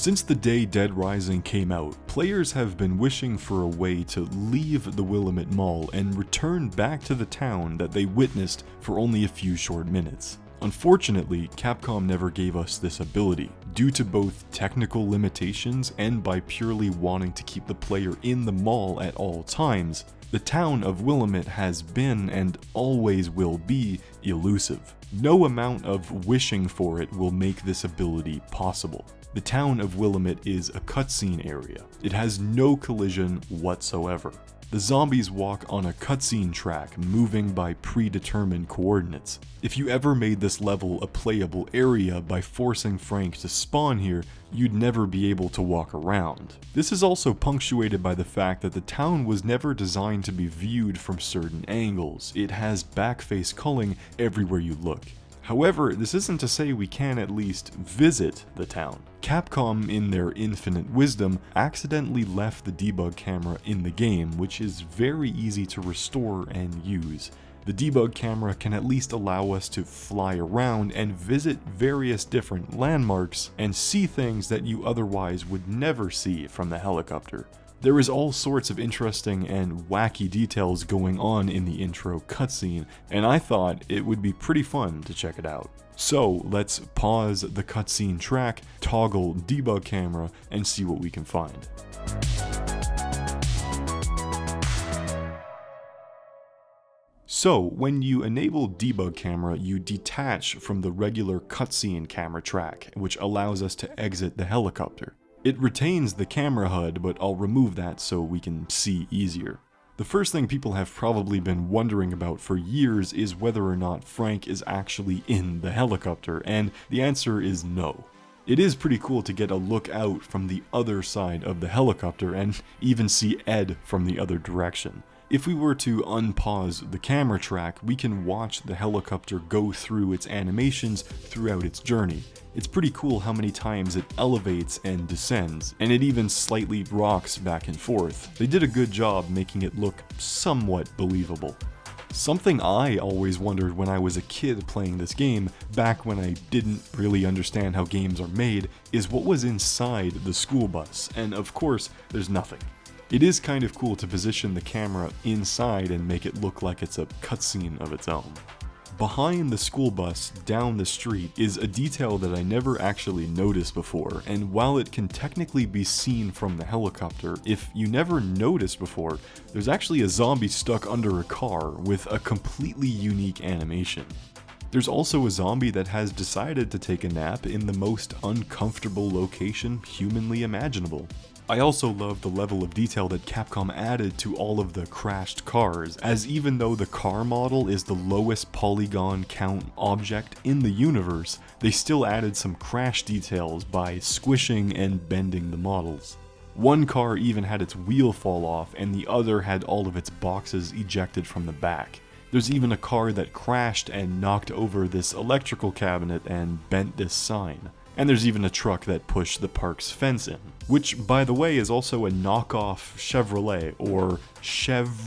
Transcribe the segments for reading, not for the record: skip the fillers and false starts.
Since the day Dead Rising came out, players have been wishing for a way to leave the Willamette Mall and return back to the town that they witnessed for only a few short minutes. Unfortunately, Capcom never gave us this ability, due to both technical limitations and by purely wanting to keep the player in the mall at all times. The town of Willamette has been and always will be elusive. No amount of wishing for it will make this ability possible. The town of Willamette is a cutscene area. It has no collision whatsoever. The zombies walk on a cutscene track, moving by predetermined coordinates. If you ever made this level a playable area by forcing Frank to spawn here, you'd never be able to walk around. This is also punctuated by the fact that the town was never designed to be viewed from certain angles. It has backface culling everywhere you look. However, this isn't to say we can at least visit the town. Capcom, in their infinite wisdom, accidentally left the debug camera in the game, which is very easy to restore and use. The debug camera can at least allow us to fly around and visit various different landmarks and see things that you otherwise would never see from the helicopter. There is all sorts of interesting and wacky details going on in the intro cutscene, and I thought it would be pretty fun to check it out. So let's pause the cutscene track, toggle debug camera, and see what we can find. So, when you enable debug camera, you detach from the regular cutscene camera track, which allows us to exit the helicopter. It retains the camera HUD, but I'll remove that so we can see easier. The first thing people have probably been wondering about for years is whether or not Frank is actually in the helicopter, and the answer is no. It is pretty cool to get a look out from the other side of the helicopter and even see Ed from the other direction. If we were to unpause the camera track, we can watch the helicopter go through its animations throughout its journey. It's pretty cool how many times it elevates and descends, and it even slightly rocks back and forth. They did a good job making it look somewhat believable. Something I always wondered when I was a kid playing this game, back when I didn't really understand how games are made, is what was inside the school bus, and of course, there's nothing. It is kind of cool to position the camera inside and make it look like it's a cutscene of its own. Behind the school bus, down the street, is a detail that I never actually noticed before, and while it can technically be seen from the helicopter, if you never noticed before, there's actually a zombie stuck under a car with a completely unique animation. There's also a zombie that has decided to take a nap in the most uncomfortable location humanly imaginable. I also love the level of detail that Capcom added to all of the crashed cars, as even though the car model is the lowest polygon count object in the universe, they still added some crash details by squishing and bending the models. One car even had its wheel fall off, and the other had all of its boxes ejected from the back. There's even a car that crashed and knocked over this electrical cabinet and bent this sign. And there's even a truck that pushed the park's fence in, which, by the way, is also a knockoff Chevrolet, or Chevrovejo,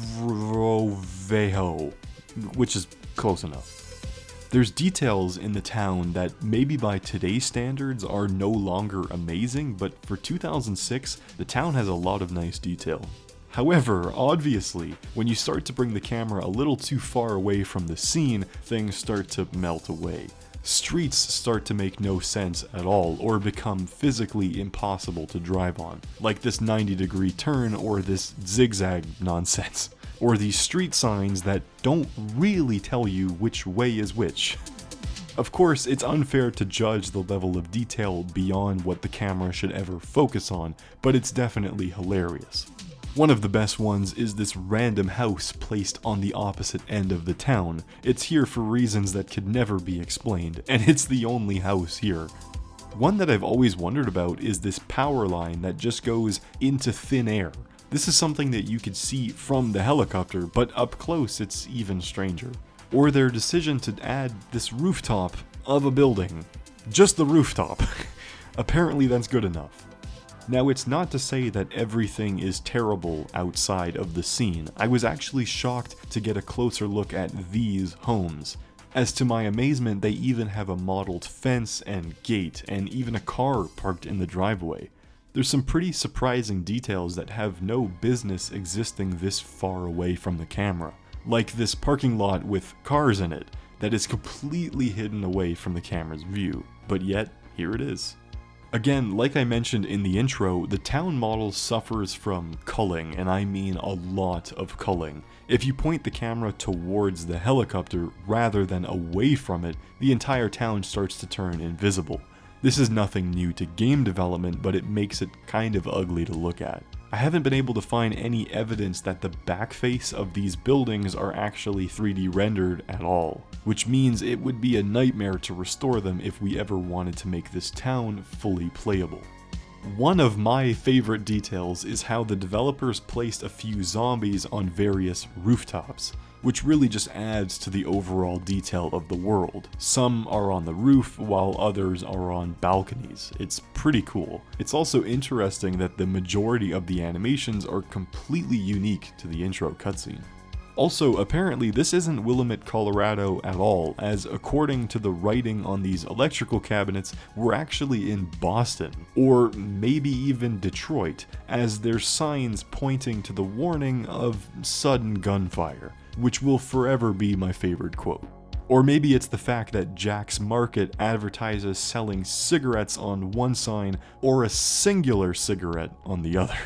which is close enough. There's details in the town that maybe by today's standards are no longer amazing, but for 2006, the town has a lot of nice detail. However, obviously, when you start to bring the camera a little too far away from the scene, things start to melt away. Streets start to make no sense at all, or become physically impossible to drive on, like this 90-degree turn or this zigzag nonsense, or these street signs that don't really tell you which way is which. Of course, it's unfair to judge the level of detail beyond what the camera should ever focus on, but it's definitely hilarious. One of the best ones is this random house placed on the opposite end of the town. It's here for reasons that could never be explained, and it's the only house here. One that I've always wondered about is this power line that just goes into thin air. This is something that you could see from the helicopter, but up close it's even stranger. Or their decision to add this rooftop of a building. Just the rooftop. Apparently that's good enough. Now, it's not to say that everything is terrible outside of the scene. I was actually shocked to get a closer look at these homes. as to my amazement they even have a modeled fence and gate, and even a car parked in the driveway. There's some pretty surprising details that have no business existing this far away from the camera, like this parking lot with cars in it that is completely hidden away from the camera's view, but yet here it is. Again, like I mentioned in the intro, the town model suffers from culling, and I mean a lot of culling. If you point the camera towards the helicopter rather than away from it, the entire town starts to turn invisible. This is nothing new to game development, but it makes it kind of ugly to look at. I haven't been able to find any evidence that the back face of these buildings are actually 3D rendered at all, which means it would be a nightmare to restore them if we ever wanted to make this town fully playable. One of my favorite details is how the developers placed a few zombies on various rooftops, which really just adds to the overall detail of the world. Some are on the roof, while others are on balconies. It's pretty cool. It's also interesting that the majority of the animations are completely unique to the intro cutscene. Also, apparently this isn't Willamette, Colorado at all, as according to the writing on these electrical cabinets, we're actually in Boston, or maybe even Detroit, as there's signs pointing to the warning of sudden gunfire, which will forever be my favorite quote. Or maybe it's the fact that Jack's Market advertises selling cigarettes on one sign or a singular cigarette on the other.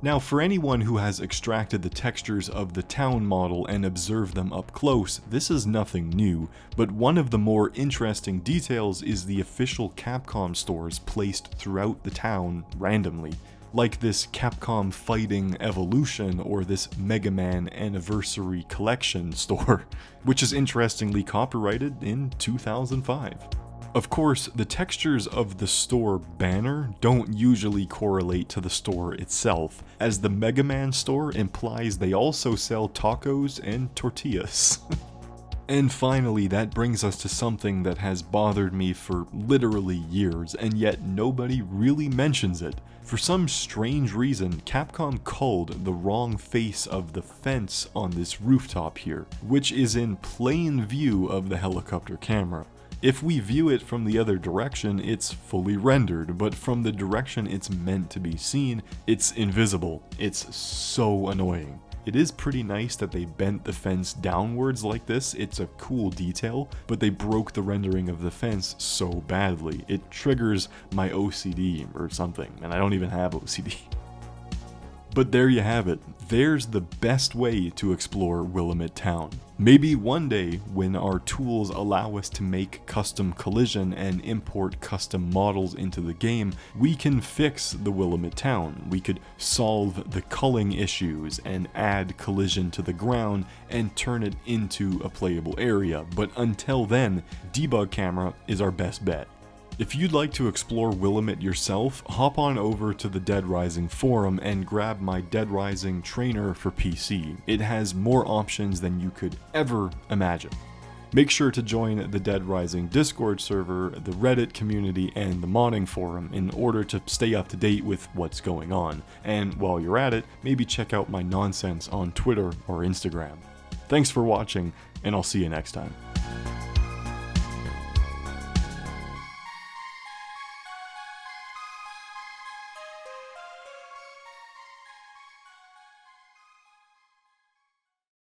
Now, for anyone who has extracted the textures of the town model and observed them up close, this is nothing new, but one of the more interesting details is the official Capcom stores placed throughout the town randomly, like this Capcom Fighting Evolution or this Mega Man Anniversary Collection store, which is interestingly copyrighted in 2005. Of course, the textures of the store banner don't usually correlate to the store itself, as the Mega Man store implies they also sell tacos and tortillas. And finally, that brings us to something that has bothered me for literally years, and yet nobody really mentions it. For some strange reason, Capcom culled the wrong face of the fence on this rooftop here, which is in plain view of the helicopter camera. If we view it from the other direction, it's fully rendered, but from the direction it's meant to be seen, it's invisible. It's so annoying. It is pretty nice that they bent the fence downwards like this, it's a cool detail, but they broke the rendering of the fence so badly. It triggers my OCD or something, and I don't even have OCD. But there you have it. There's the best way to explore Willamette Town. Maybe one day, when our tools allow us to make custom collision and import custom models into the game, we can fix the Willamette Town. We could solve the culling issues and add collision to the ground and turn it into a playable area. But until then, Debug Camera is our best bet. If you'd like to explore Willamette yourself, hop on over to the Dead Rising forum and grab my Dead Rising trainer for PC. It has more options than you could ever imagine. Make sure to join the Dead Rising Discord server, the Reddit community, and the modding forum in order to stay up to date with what's going on. And while you're at it, maybe check out my nonsense on Twitter or Instagram. Thanks for watching, and I'll see you next time.